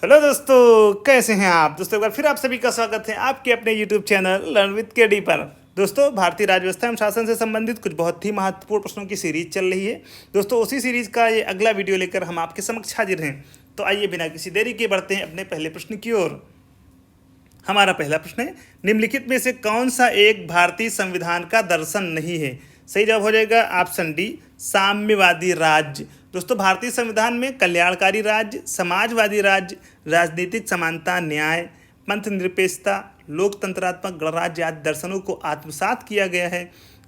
Hello दोस्तों, कैसे हैं आप दोस्तों। एक बार फिर आप सभी का स्वागत है आपके अपने YouTube channel learn with KD पर। दोस्तों, भारतीय राज्य व्यवस्था एवं शासन से संबंधित कुछ बहुत ही महत्वपूर्ण प्रश्नों की सीरीज चल रही है। दोस्तों, उसी सीरीज का ये अगला वीडियो लेकर हम आपके समक्ष हाजिर हैं। तो आइए बिना किसी देरी के बढ़ते हैं अपने पहले प्रश्न की ओर। हमारा पहला प्रश्न है, निम्नलिखित में से कौन सा एक भारतीय संविधान का दर्शन नहीं है। सही जवाब हो जाएगा ऑप्शन डी, साम्यवादी राज्य। दोस्तों, भारतीय संविधान में कल्याणकारी राज्य, समाजवादी राज्य, राजनीतिक समानता, न्याय, पंथ निरपेक्षता, लोकतंत्रात्मक गणराज्य आदि दर्शनों को आत्मसात किया गया है,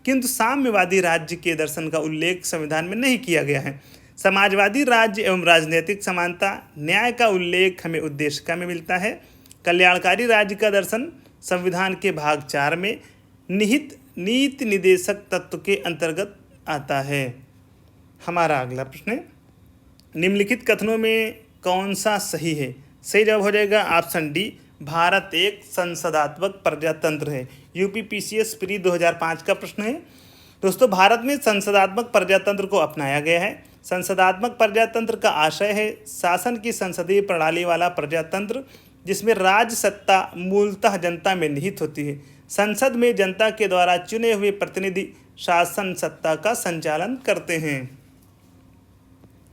किंतु साम्यवादी राज्य के दर्शन का उल्लेख संविधान में नहीं किया गया है। समाजवादी राज्य एवं राजनीतिक समानता, न्याय का उल्लेख हमें उद्देशिका में मिलता है। कल्याणकारी राज्य का दर्शन संविधान के भाग 4 में निहित नीति निदेशक तत्व के अंतर्गत आता है। हमारा अगला प्रश्न है, निम्नलिखित कथनों में कौन सा सही है। सही जवाब हो जाएगा ऑप्शन डी, भारत एक संसदात्मक प्रजातंत्र है। यूपीपीसीएस प्री 2005 का प्रश्न है। दोस्तों, भारत में संसदात्मक प्रजातंत्र को अपनाया गया है। संसदात्मक प्रजातंत्र का आशय है शासन की संसदीय प्रणाली वाला प्रजातंत्र जिसमें राज्य सत्ता मूलतः जनता में निहित होती है। संसद में जनता के द्वारा चुने हुए प्रतिनिधि शासन सत्ता का संचालन करते हैं।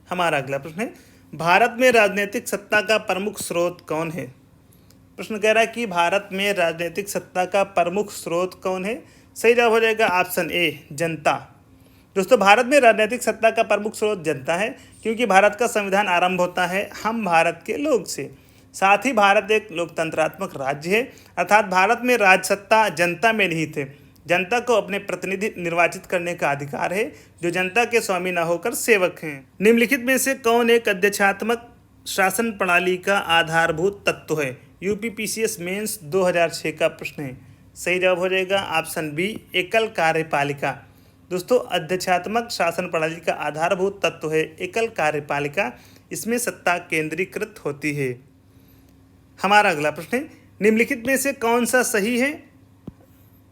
हमारा अगला प्रश्न है, भारत में राजनीतिक सत्ता का प्रमुख स्रोत कौन है। प्रश्न कह रहा है कि भारत में राजनीतिक सत्ता का प्रमुख स्रोत कौन है। सही जवाब हो जाएगा ऑप्शन ए, जनता। दोस्तों, भारत में राजनीतिक सत्ता का प्रमुख स्रोत जनता है, क्योंकि भारत का संविधान आरंभ होता है हम भारत के लोग से। साथ ही भारत एक लोकतंत्रात्मक राज्य है, अर्थात भारत में राजसत्ता जनता में निहित है। जनता को अपने प्रतिनिधि निर्वाचित करने का अधिकार है, जो जनता के स्वामी न होकर सेवक हैं। निम्नलिखित में से कौन एक अध्यक्षात्मक शासन प्रणाली का आधारभूत तत्व है। यूपीपीसीएस मेंस 2006 का प्रश्न है। सही जवाब हो जाएगा ऑप्शन बी, एकल कार्यपालिका। दोस्तों, अध्यक्षात्मक शासन प्रणाली का आधारभूत तत्व है एकल कार्यपालिका। इसमें सत्ता केंद्रीकृत होती है। हमारा अगला प्रश्न है, निम्नलिखित में से कौन सा सही है।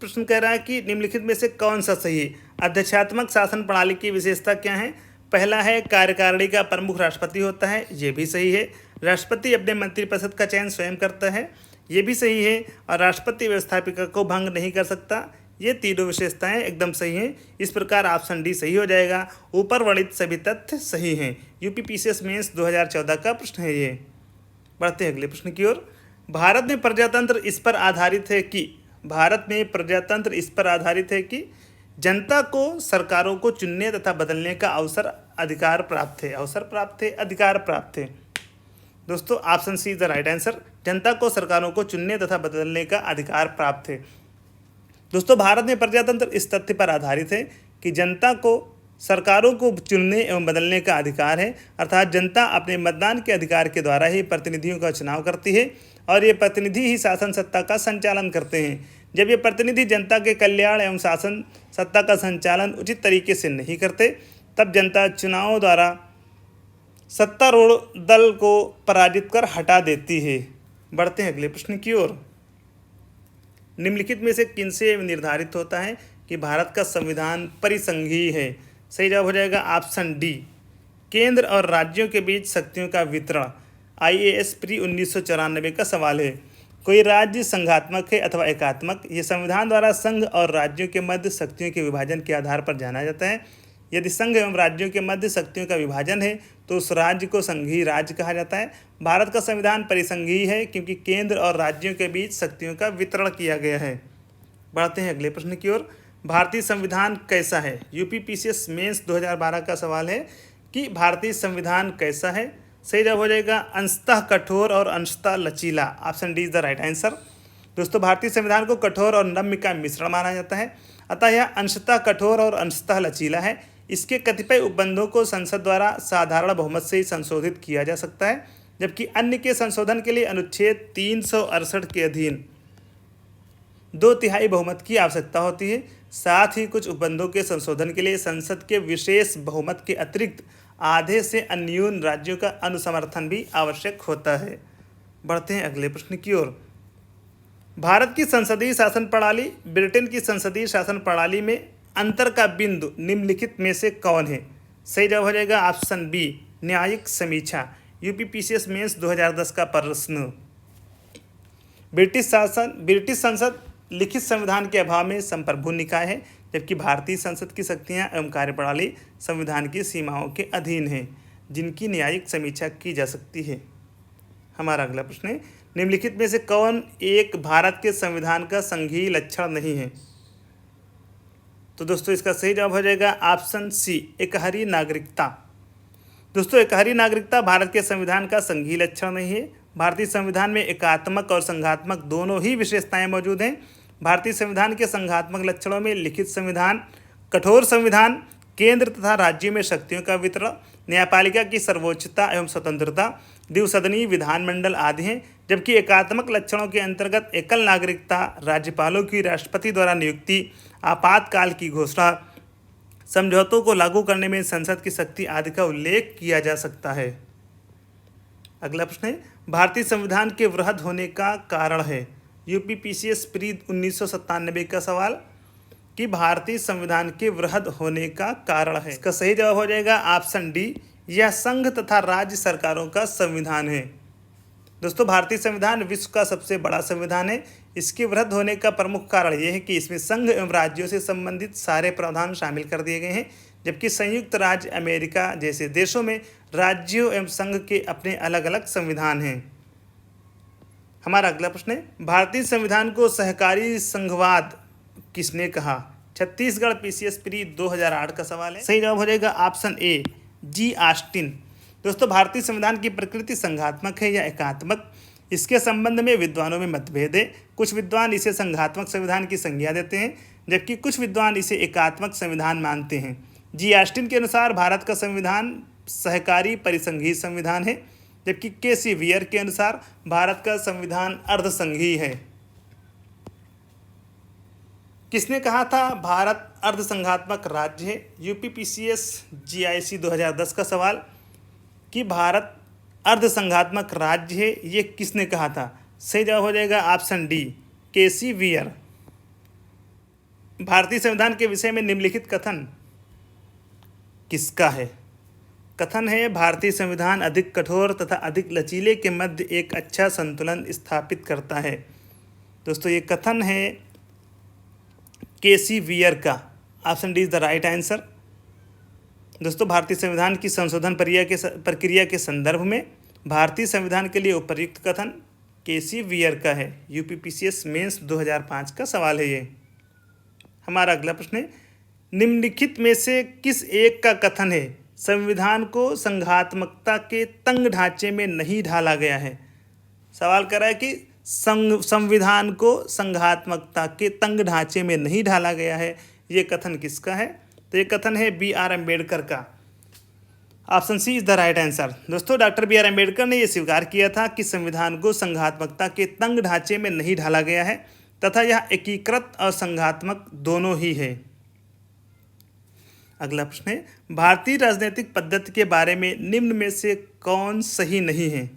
प्रश्न कह रहा है कि निम्नलिखित में से कौन सा सही है। अध्यक्षात्मक शासन प्रणाली की विशेषता क्या है। पहला है, कार्यकारिणी का प्रमुख राष्ट्रपति होता है, ये भी सही है। राष्ट्रपति अपने मंत्रिपरिषद का चयन स्वयं करता है, ये भी सही है। और राष्ट्रपति व्यवस्थापिका को भंग नहीं कर सकता, ये तीनों विशेषताएं एकदम सही हैं। इस प्रकार ऑप्शन डी सही हो जाएगा। ऊपर वर्णित सभी तथ्य सही हैं। यूपीपीसीएस मेंस 2014 का प्रश्न है ये। बढ़ते हैं अगले प्रश्न की ओर। भारत में प्रजातंत्र इस पर आधारित है कि जनता को सरकारों को चुनने तथा बदलने का अधिकार प्राप्त है। दोस्तों, option C is the right answer. जनता को सरकारों को चुनने तथा बदलने का अधिकार प्राप्त है। दोस्तों, भारत में प्रजातंत्र इस तथ्य पर आधारित है कि जनता को सरकारों को चुनने एवं बदलने का अधिकार है, अर्थात जनता अपने मतदान के अधिकार के द्वारा ही प्रतिनिधियों का चुनाव करती है और ये प्रतिनिधि ही शासन सत्ता का संचालन करते हैं। जब ये प्रतिनिधि जनता के कल्याण एवं शासन सत्ता का संचालन उचित तरीके से नहीं करते, तब जनता चुनाव द्वारा सत्तारूढ़ दल को पराजित कर हटा देती है। बढ़ते हैं अगले प्रश्न की ओर। निम्नलिखित में से किनसे निर्धारित होता है कि भारत का संविधान परिसंघीय है। सही जवाब हो जाएगा ऑप्शन डी, केंद्र और राज्यों के बीच शक्तियों का वितरण। आईएएस प्री 1994 का सवाल है। कोई राज्य संघात्मक है अथवा एकात्मक, ये संविधान द्वारा संघ और राज्यों के मध्य शक्तियों के विभाजन के आधार पर जाना जाता है। यदि संघ एवं राज्यों के मध्य शक्तियों का विभाजन है तो उस राज्य को संघीय राज्य कहा जाता है। भारत का संविधान परिसंघीय है क्योंकि केंद्र और राज्यों के बीच शक्तियों का वितरण किया गया है। बढ़ते हैं अगले प्रश्न की ओर। भारतीय संविधान कैसा है। यूपीपीसीएस मेंस 2012 का सवाल है कि भारतीय संविधान कैसा है। सही जवाब हो जाएगा अंशतः कठोर और अंशतः लचीला। Option D is the right answer. दोस्तों, भारतीय संविधान को कठोर और नम्य का मिश्रण माना जाता है, अतः यह अंशतः कठोर और अंशतः लचीला है। इसके कतिपय उपबंधों को संसद द्वारा साधारण बहुमत से ही संशोधित किया जा सकता है, जबकि अन्य के संशोधन के लिए अनुच्छेद 368 के अधीन 2/3 बहुमत की आवश्यकता होती है। साथ ही कुछ उपबंधों के संशोधन के लिए संसद के विशेष बहुमत के अतिरिक्त आधे से अन्यून राज्यों का अनुसमर्थन भी आवश्यक होता है। बढ़ते हैं अगले प्रश्न की ओर। भारत की संसदीय शासन प्रणाली ब्रिटेन की संसदीय शासन प्रणाली में अंतर का बिंदु निम्नलिखित में से कौन है। सही जवाब हो जाएगा ऑप्शन बी, न्यायिक समीक्षा। यूपीपीसीएस मेंस 2010 का प्रश्न। ब्रिटिश संसद लिखित संविधान के अभाव में संप्रभु निकाय है, जबकि भारतीय संसद की शक्तियां एवं कार्यप्रणाली संविधान की सीमाओं के अधीन है, जिनकी न्यायिक समीक्षा की जा सकती है। हमारा अगला प्रश्न है, निम्नलिखित में से कौन एक भारत के संविधान का संघीय लक्षण नहीं है? तो दोस्तों इसका सही जवाब हो जाएगा ऑप्शन सी, एकहरी नागरिकता। दोस्तों एकहरी नागरिकता भारत के संविधान का संघीय लक्षण नहीं है। भारतीय संविधान में एकात्मक और संघात्मक दोनों ही विशेषताएं मौजूद हैं। भारतीय संविधान के संघात्मक लक्षणों में लिखित संविधान, कठोर संविधान, केंद्र तथा राज्यों में शक्तियों का वितरण, न्यायपालिका की सर्वोच्चता एवं स्वतंत्रता, द्विसदनीय विधानमंडल आदि हैं। जबकि एकात्मक लक्षणों के अंतर्गत एकल नागरिकता, राज्यपालों की राष्ट्रपति द्वारा नियुक्ति, आपातकाल की घोषणा, समझौतों को लागू करने में संसद की शक्ति आदि का उल्लेख किया जा सकता है। अगला प्रश्न है, भारतीय संविधान के वृहद होने का कारण है? यूपीपीसीएस प्री 1997 का सवाल कि भारतीय संविधान के वृहद होने का कारण है। इसका सही जवाब हो जाएगा ऑप्शन डी, यह संघ तथा राज्य सरकारों का संविधान है। दोस्तों भारतीय संविधान विश्व का सबसे बड़ा संविधान है। इसके वृहद होने का प्रमुख कारण यह है कि इसमें संघ एवं राज्यों से संबंधित सारे प्रावधान शामिल कर दिए गए हैं, जबकि संयुक्त राज्य अमेरिका जैसे देशों में राज्यों एवं संघ के अपने अलग अलग संविधान हैं। हमारा अगला प्रश्न है, भारतीय संविधान को सहकारी संघवाद किसने कहा? छत्तीसगढ़ पीसीएस प्री 2008 का सवाल है। सही जवाब हो जाएगा ऑप्शन ए, जी ऑस्टिन। दोस्तों भारतीय संविधान की प्रकृति संघात्मक है या एकात्मक, इसके संबंध में विद्वानों में मतभेद है। कुछ विद्वान इसे संघात्मक संविधान की संज्ञा देते हैं, जबकि कुछ विद्वान इसे एकात्मक संविधान मानते हैं। जी ऑस्टिन के अनुसार भारत का संविधान सहकारी परिसंघीय संविधान है, जबकि के सी वियर के अनुसार भारत का संविधान अर्धसंघीय है। किसने कहा था भारत अर्धसंघात्मक राज्य है? यूपीपीसीएस जीआईसी 2010 का सवाल कि भारत अर्धसंघात्मक राज्य है, ये किसने कहा था? सही जवाब हो जाएगा ऑप्शन डी, के सी वियर। भारतीय संविधान के विषय में निम्नलिखित कथन किसका है? कथन है, भारतीय संविधान अधिक कठोर तथा अधिक लचीले के मध्य एक अच्छा संतुलन स्थापित करता है। दोस्तों ये कथन है के सी वियर का। Option D is the right answer. दोस्तों भारतीय संविधान की संशोधन प्रक्रिया के संदर्भ में भारतीय संविधान के लिए उपयुक्त कथन के सी वियर का है। यूपीपीसीएस मेंस 2005 का सवाल है ये। हमारा अगला प्रश्न है, निम्नलिखित में से किस एक का कथन है संविधान को संघात्मकता के तंग ढांचे में नहीं ढाला गया है? सवाल कर रहा है कि संविधान को संघात्मकता के तंग ढांचे में नहीं ढाला गया है, ये कथन किसका है? तो ये कथन है बी आर अम्बेडकर का। Option C is the right answer. दोस्तों डॉक्टर बी आर अम्बेडकर ने यह स्वीकार किया था कि संविधान को संघात्मकता के तंग ढांचे में नहीं ढाला गया है तथा यह एकीकृत और संघात्मक दोनों ही है। अगला प्रश्न है, भारतीय राजनीतिक पद्धति के बारे में निम्न में से कौन सही नहीं है?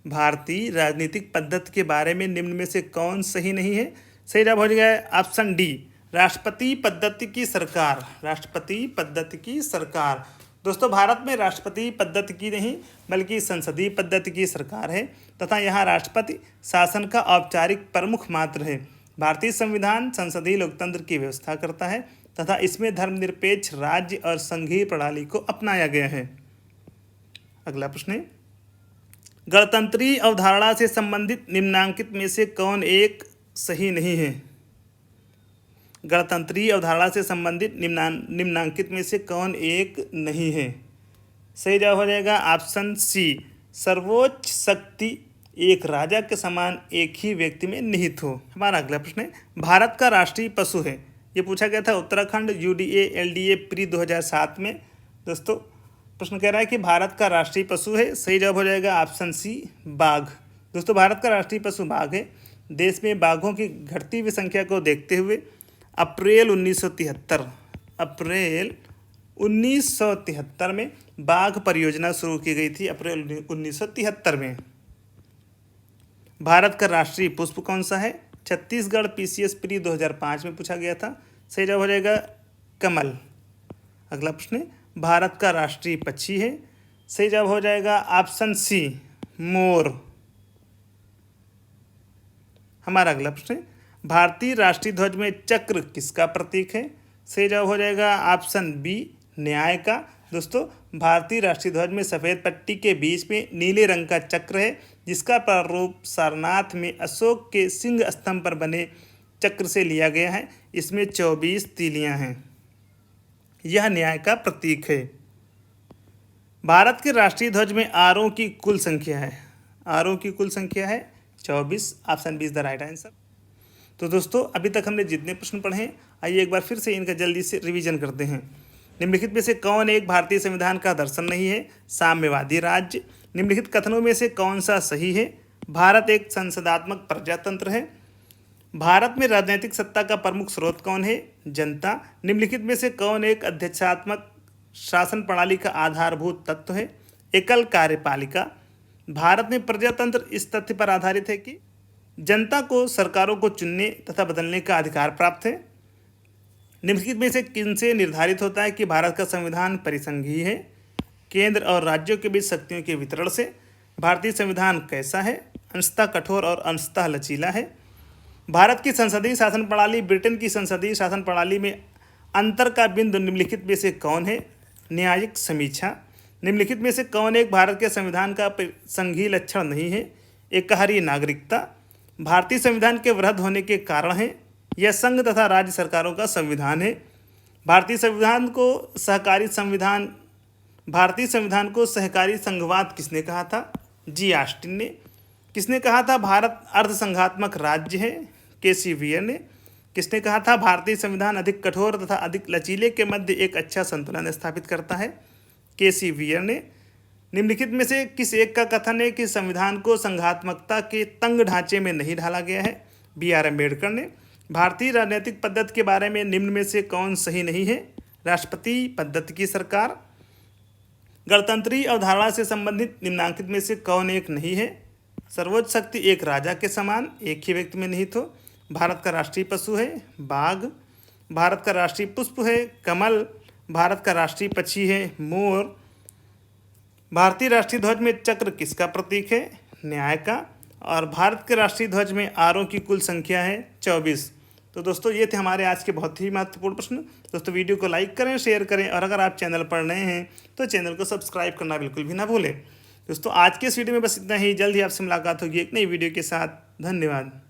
भारतीय राजनीतिक पद्धति के बारे में निम्न में से कौन सही नहीं है? सही जवाब हो जाएगा ऑप्शन डी, राष्ट्रपति पद्धति की सरकार। राष्ट्रपति पद्धति की सरकार। दोस्तों भारत में राष्ट्रपति पद्धति की नहीं बल्कि संसदीय पद्धति की सरकार है तथा यहाँ राष्ट्रपति शासन का औपचारिक प्रमुख मात्र है। भारतीय संविधान संसदीय लोकतंत्र की व्यवस्था करता है तथा इसमें धर्मनिरपेक्ष राज्य और संघीय प्रणाली को अपनाया गया है। अगला प्रश्न है, गणतंत्रीय अवधारणा से संबंधित निम्नांकित में से कौन एक सही नहीं है? गणतंत्रीय अवधारणा से संबंधित निम्नांकित में से कौन एक नहीं है? सही जवाब हो जाएगा ऑप्शन सी, सर्वोच्च शक्ति एक राजा के समान एक ही व्यक्ति में निहित हो। हमारा अगला प्रश्न है, भारत का राष्ट्रीय पशु है? ये पूछा गया था उत्तराखंड यूडीए एलडीए प्री 2007 में। दोस्तों प्रश्न कह रहा है कि भारत का राष्ट्रीय पशु है। सही जवाब हो जाएगा ऑप्शन सी, बाघ। दोस्तों भारत का राष्ट्रीय पशु बाघ है। देश में बाघों की घटती हुई संख्या को देखते हुए अप्रैल 1973 में बाघ परियोजना शुरू की गई थी। अप्रैल 1973 में। भारत का राष्ट्रीय पुष्प कौन सा है? छत्तीसगढ़ पीसीएस प्री 2005 में पूछा गया था। सही जवाब हो जाएगा कमल। अगला प्रश्न है, भारत का राष्ट्रीय पक्षी है? सही जवाब हो जाएगा ऑप्शन सी मोर। हमारा अगला प्रश्न है, भारतीय राष्ट्रीय ध्वज में चक्र किसका प्रतीक है? सही जवाब हो जाएगा ऑप्शन बी न्याय का। दोस्तों, भारतीय राष्ट्रीय ध्वज में सफ़ेद पट्टी के बीच में नीले रंग का चक्र है, जिसका प्रारूप सारनाथ में अशोक के सिंह स्तंभ पर बने चक्र से लिया गया है। इसमें 24 तीलियां हैं। यह न्याय का प्रतीक है। भारत के राष्ट्रीय ध्वज में आरों की कुल संख्या है। आरों की कुल संख्या है 24। Option B is the right answer. तो दोस्तों, अभी तक हमने जितने प्रश्न पढ़े हैं, आइए एक बार फिर से इनका जल्दी से रिवीजन करते हैं। निम्नलिखित में से कौन एक भारतीय संविधान का दर्शन नहीं है? साम्यवादी राज्य। निम्नलिखित कथनों में से कौन सा सही है? भारत एक संसदात्मक प्रजातंत्र है। भारत में राजनीतिक सत्ता का प्रमुख स्रोत कौन है? जनता। निम्नलिखित में से कौन एक अध्यक्षात्मक शासन प्रणाली का आधारभूत तत्व है? एकल कार्यपालिका। भारत में प्रजातंत्र इस तथ्य पर आधारित है कि जनता को सरकारों को चुनने तथा बदलने का अधिकार प्राप्त है। निम्नलिखित में से किनसे निर्धारित होता है कि भारत का संविधान परिसंघीय है? केंद्र और राज्यों के बीच शक्तियों के वितरण से। भारतीय संविधान कैसा है? अंशतः कठोर और अंशतः लचीला है। भारत की संसदीय शासन प्रणाली ब्रिटेन की संसदीय शासन प्रणाली में अंतर का बिंदु निम्नलिखित में से कौन है? न्यायिक समीक्षा। निम्नलिखित में से कौन एक भारत के संविधान का संघीय लक्षण नहीं है? एकहारी नागरिकता। भारतीय संविधान के वृहद होने के कारण है। यह संघ तथा राज्य सरकारों का संविधान है। भारतीय संविधान को सहकारी संघवाद किसने कहा था? जी ऑस्टिन ने। किसने कहा था भारत अर्धसंघात्मक राज्य है? केसी वियर ने। किसने कहा था भारतीय संविधान अधिक कठोर तथा अधिक लचीले के मध्य एक अच्छा संतुलन स्थापित करता है? केसी वियर ने। निम्नलिखित में से किस एक का कथन है कि संविधान को संघात्मकता के तंग ढांचे में नहीं ढाला गया है? बी आर अम्बेडकर ने। भारतीय राजनीतिक पद्धति के बारे में निम्न में से कौन सही नहीं है? राष्ट्रपति पद्धति की सरकार। गणतंत्रीय अवधारणा से संबंधित निम्नांकित में से कौन एक नहीं है? सर्वोच्च शक्ति एक राजा के समान एक ही व्यक्ति में निहित हो। भारत का राष्ट्रीय पशु है बाघ। भारत का राष्ट्रीय पुष्प है कमल। भारत का राष्ट्रीय पक्षी है मोर। भारतीय राष्ट्रीय ध्वज में चक्र किसका प्रतीक है? न्याय का। और भारत के राष्ट्रीय ध्वज में आरों की कुल संख्या है 24। तो दोस्तों, ये थे हमारे आज के बहुत ही महत्वपूर्ण प्रश्न। दोस्तों, वीडियो को लाइक करें, शेयर करें, और अगर आप चैनल पर नए हैं तो चैनल को सब्सक्राइब करना बिल्कुल भी ना भूलें। दोस्तों, आज के इस वीडियो में बस इतना ही। जल्द ही आपसे मुलाकात होगी एक नई वीडियो के साथ। धन्यवाद।